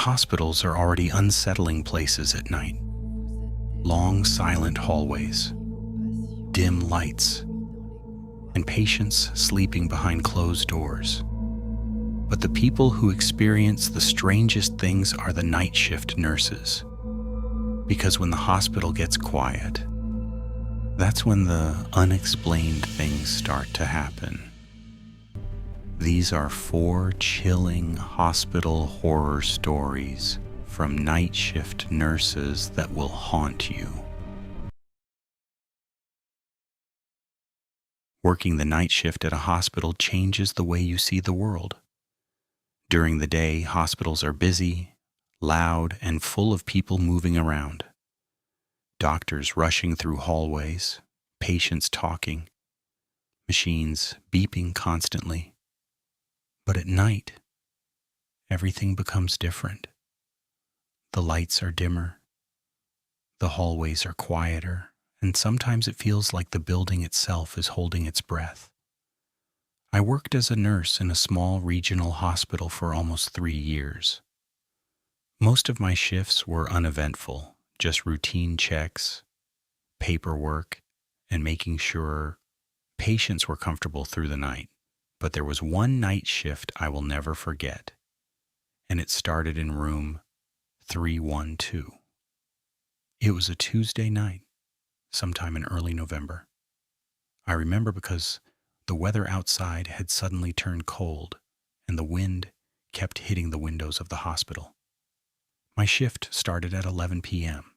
Hospitals are already unsettling places at night. Long, silent hallways, dim lights, and patients sleeping behind closed doors. But the people who experience the strangest things are the night shift nurses. Because when the hospital gets quiet, that's when the unexplained things start to happen. These are 4 chilling hospital horror stories from night shift nurses that will haunt you. Working the night shift at a hospital changes the way you see the world. During the day, hospitals are busy, loud, and full of people moving around. Doctors rushing through hallways, patients talking, machines beeping constantly. But at night, everything becomes different. The lights are dimmer, the hallways are quieter, and sometimes it feels like the building itself is holding its breath. I worked as a nurse in a small regional hospital for almost 3 years. Most of my shifts were uneventful, just routine checks, paperwork, and making sure patients were comfortable through the night. But there was one night shift I will never forget, and it started in room 312. It was a Tuesday night, sometime in early November. I remember because the weather outside had suddenly turned cold, and the wind kept hitting the windows of the hospital. My shift started at 11 p.m.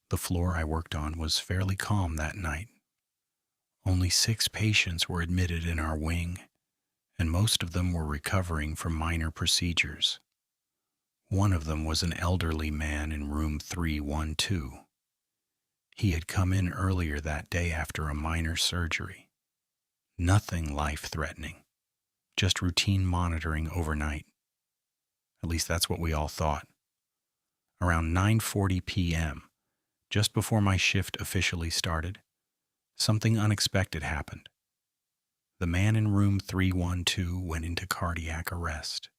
The floor I worked on was fairly calm that night. Only 6 patients were admitted in our wing, and most of them were recovering from minor procedures. One of them was an elderly man in room 312. He had come in earlier that day after a minor surgery. Nothing life-threatening, just routine monitoring overnight. At least that's what we all thought. Around 9:40 p.m., just before my shift officially started, something unexpected happened. The man in room 312 went into cardiac arrest.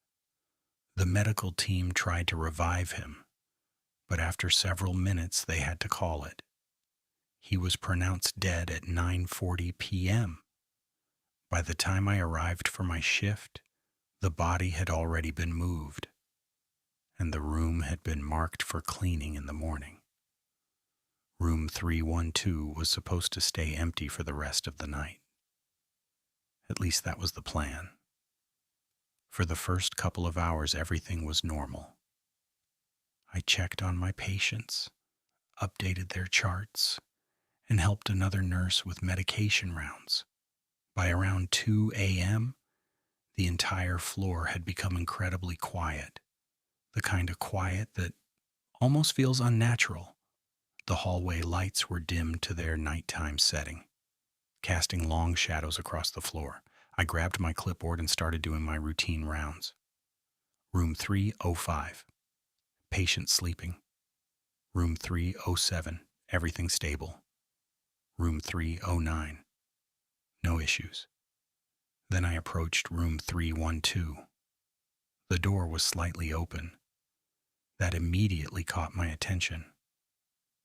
The medical team tried to revive him, but after several minutes they had to call it. He was pronounced dead at 9:40 p.m. By the time I arrived for my shift, the body had already been moved, and the room had been marked for cleaning in the morning. Room 312 was supposed to stay empty for the rest of the night. At least that was the plan. For the first couple of hours, everything was normal. I checked on my patients, updated their charts, and helped another nurse with medication rounds. By around 2 a.m., the entire floor had become incredibly quiet, the kind of quiet that almost feels unnatural. The hallway lights were dimmed to their nighttime setting, casting long shadows across the floor. I grabbed my clipboard and started doing my routine rounds. Room 305, patient sleeping. Room 307, everything stable. Room 309, no issues. Then I approached room 312. The door was slightly open. That immediately caught my attention,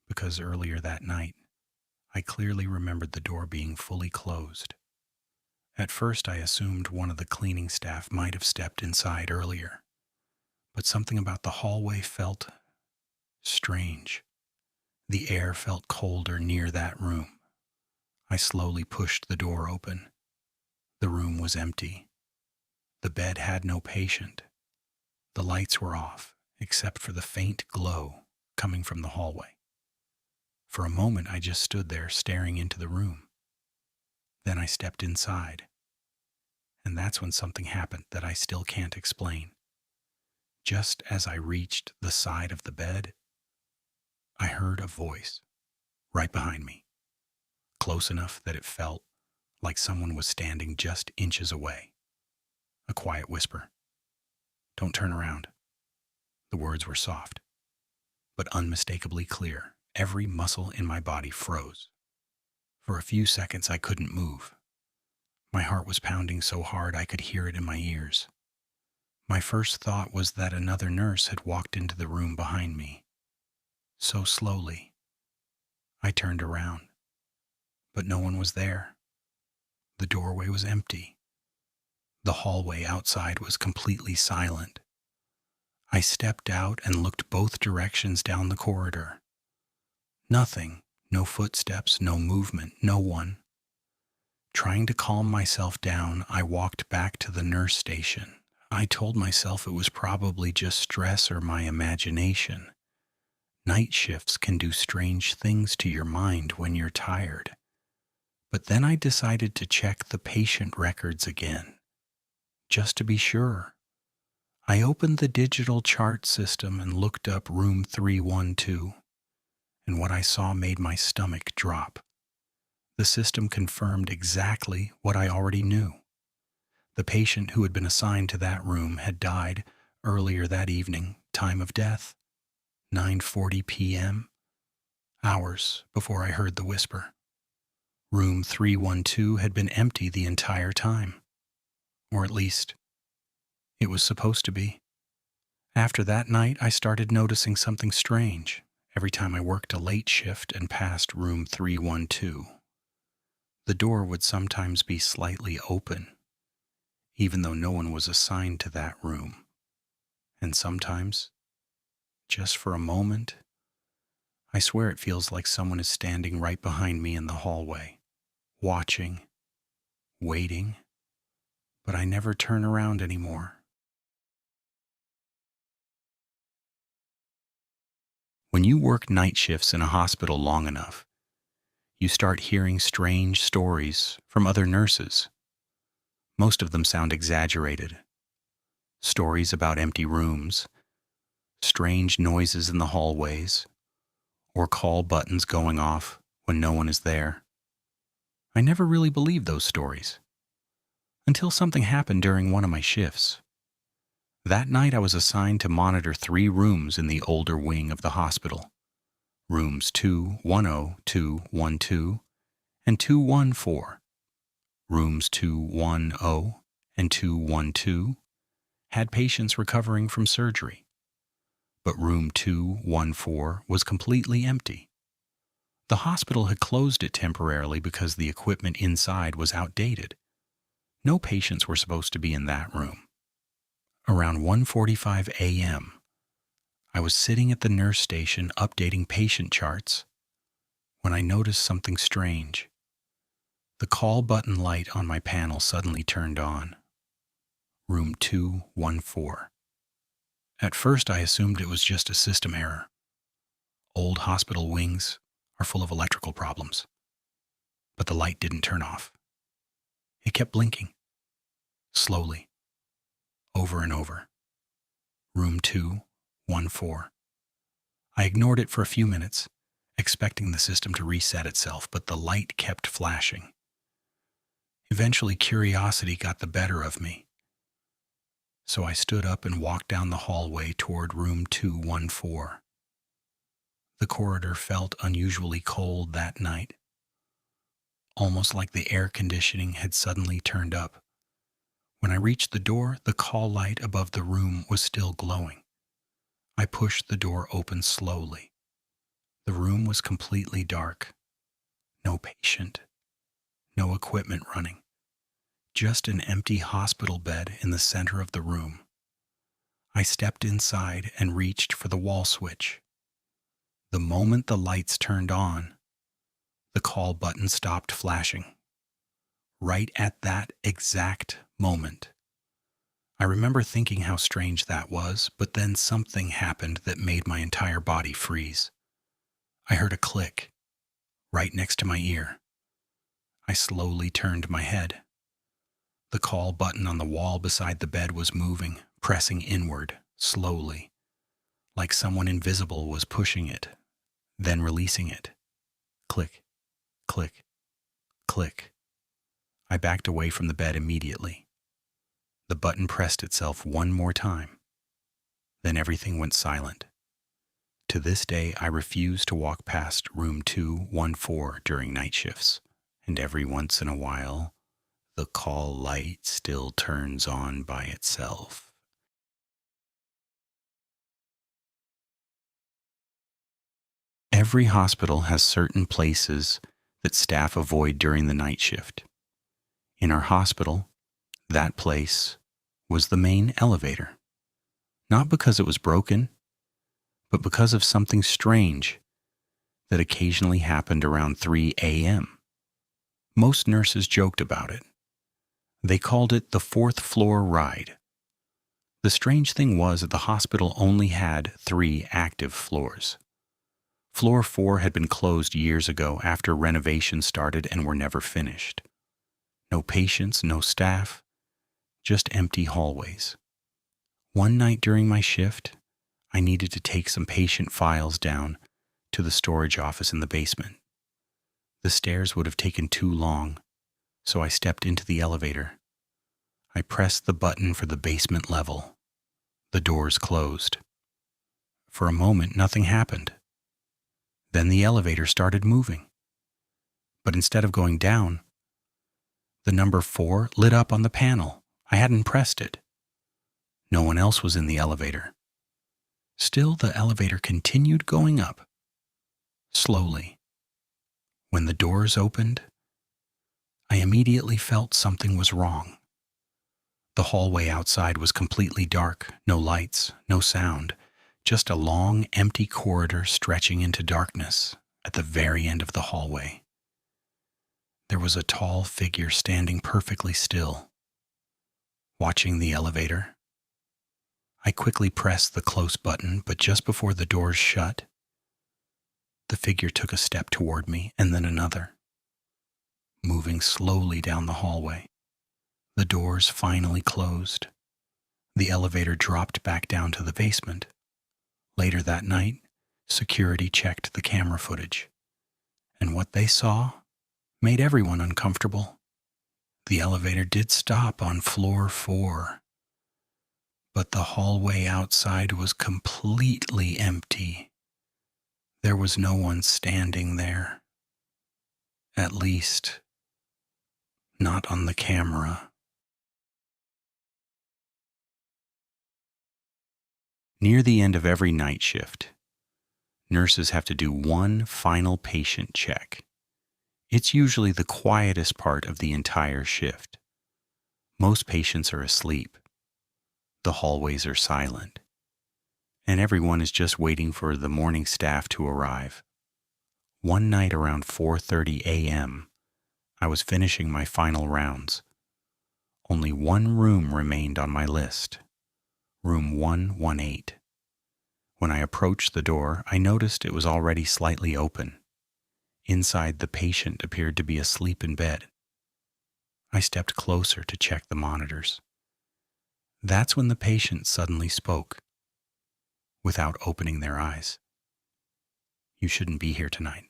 because earlier that night, I clearly remembered the door being fully closed. At first, I assumed one of the cleaning staff might have stepped inside earlier, but something about the hallway felt strange. The air felt colder near that room. I slowly pushed the door open. The room was empty. The bed had no patient. The lights were off, except for the faint glow coming from the hallway. For a moment, I just stood there staring into the room. Then I stepped inside. And that's when something happened that I still can't explain. Just as I reached the side of the bed, I heard a voice right behind me, close enough that it felt like someone was standing just inches away. A quiet whisper. "Don't turn around." The words were soft, but unmistakably clear. Every muscle in my body froze. For a few seconds, I couldn't move. My heart was pounding so hard I could hear it in my ears. My first thought was that another nurse had walked into the room behind me. So slowly, I turned around, but no one was there. The doorway was empty. The hallway outside was completely silent. I stepped out and looked both directions down the corridor. Nothing, no footsteps, no movement, no one. Trying to calm myself down, I walked back to the nurse station. I told myself it was probably just stress or my imagination. Night shifts can do strange things to your mind when you're tired. But then I decided to check the patient records again, just to be sure. I opened the digital chart system and looked up room 312, and what I saw made my stomach drop. The system confirmed exactly what I already knew. The patient who had been assigned to that room had died earlier that evening, time of death, 9:40 p.m., hours before I heard the whisper. Room 312 had been empty the entire time, or at least, it was supposed to be. After that night, I started noticing something strange every time I worked a late shift and passed room 312. The door would sometimes be slightly open, even though no one was assigned to that room. And sometimes, just for a moment, I swear it feels like someone is standing right behind me in the hallway, watching, waiting, but I never turn around anymore. When you work night shifts in a hospital long enough, you start hearing strange stories from other nurses. Most of them sound exaggerated. Stories about empty rooms, strange noises in the hallways, or call buttons going off when no one is there. I never really believed those stories, until something happened during one of my shifts. That night I was assigned to monitor 3 rooms in the older wing of the hospital. Rooms 210, 212, and 214. Rooms 210 and 212 had patients recovering from surgery, but room 214 was completely empty. The hospital had closed it temporarily because the equipment inside was outdated. No patients were supposed to be in that room. Around 1:45 a.m., I was sitting at the nurse station updating patient charts when I noticed something strange. The call button light on my panel suddenly turned on. Room 214. At first, I assumed it was just a system error. Old hospital wings are full of electrical problems. But the light didn't turn off. It kept blinking, slowly, over and over. Room 214. I ignored it for a few minutes, expecting the system to reset itself, but the light kept flashing. Eventually, curiosity got the better of me. So I stood up and walked down the hallway toward room 214. The corridor felt unusually cold that night, almost like the air conditioning had suddenly turned up. When I reached the door, the call light above the room was still glowing. I pushed the door open slowly. The room was completely dark. No patient, no equipment running. Just an empty hospital bed in the center of the room. I stepped inside and reached for the wall switch. The moment the lights turned on, the call button stopped flashing. Right at that exact moment. I remember thinking how strange that was, but then something happened that made my entire body freeze. I heard a click, right next to my ear. I slowly turned my head. The call button on the wall beside the bed was moving, pressing inward, slowly, like someone invisible was pushing it, then releasing it. Click, click, click. I backed away from the bed immediately. The button pressed itself one more time. Then everything went silent. To this day, I refuse to walk past room 214 during night shifts, and every once in a while, the call light still turns on by itself. Every hospital has certain places that staff avoid during the night shift. In our hospital, that place was the main elevator. Not because it was broken, but because of something strange that occasionally happened around 3 a.m. Most nurses joked about it. They called it the fourth floor ride. The strange thing was that the hospital only had 3 active floors. Floor 4 had been closed years ago after renovations started and were never finished. No patients, no staff, just empty hallways. One night during my shift, I needed to take some patient files down to the storage office in the basement. The stairs would have taken too long, so I stepped into the elevator. I pressed the button for the basement level. The doors closed. For a moment, nothing happened. Then the elevator started moving. But instead of going down, the number 4 lit up on the panel. I hadn't pressed it. No one else was in the elevator. Still, the elevator continued going up, slowly. When the doors opened, I immediately felt something was wrong. The hallway outside was completely dark, no lights, no sound, just a long, empty corridor stretching into darkness at the very end of the hallway. There was a tall figure standing perfectly still, watching the elevator. I quickly pressed the close button, but just before the doors shut, the figure took a step toward me and then another, moving slowly down the hallway. The doors finally closed. The elevator dropped back down to the basement. Later that night, security checked the camera footage, and what they saw made everyone uncomfortable. The elevator did stop on floor 4, but the hallway outside was completely empty. There was no one standing there. At least, not on the camera. Near the end of every night shift, nurses have to do one final patient check. It's usually the quietest part of the entire shift. Most patients are asleep. The hallways are silent, and everyone is just waiting for the morning staff to arrive. One night around 4:30 a.m., I was finishing my final rounds. Only one room remained on my list, room 118. When I approached the door, I noticed it was already slightly open. Inside, the patient appeared to be asleep in bed. I stepped closer to check the monitors. That's when the patient suddenly spoke, without opening their eyes. "You shouldn't be here tonight."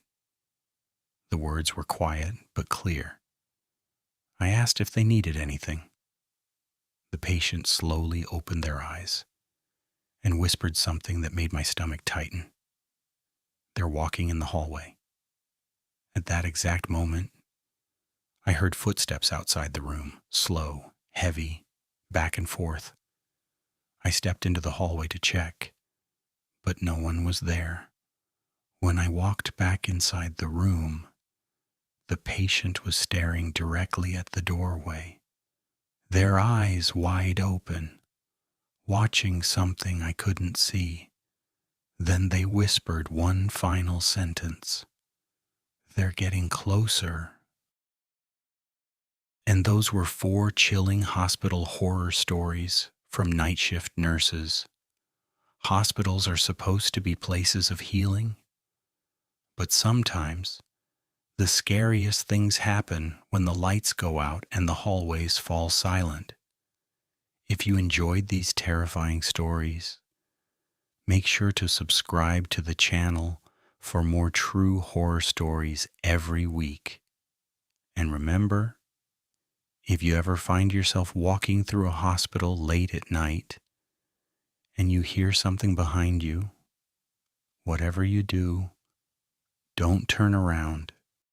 The words were quiet but clear. I asked if they needed anything. The patient slowly opened their eyes and whispered something that made my stomach tighten. They're walking in the hallway. At that exact moment, I heard footsteps outside the room, slow, heavy, back and forth. I stepped into the hallway to check, but no one was there. When I walked back inside the room, the patient was staring directly at the doorway, their eyes wide open, watching something I couldn't see. Then they whispered one final sentence. "They're getting closer." And those were 4 chilling hospital horror stories from night shift nurses. Hospitals are supposed to be places of healing, but sometimes the scariest things happen when the lights go out and the hallways fall silent. If you enjoyed these terrifying stories, make sure to subscribe to the channel for more true horror stories every week. And remember, if you ever find yourself walking through a hospital late at night and you hear something behind you, whatever you do, don't turn around.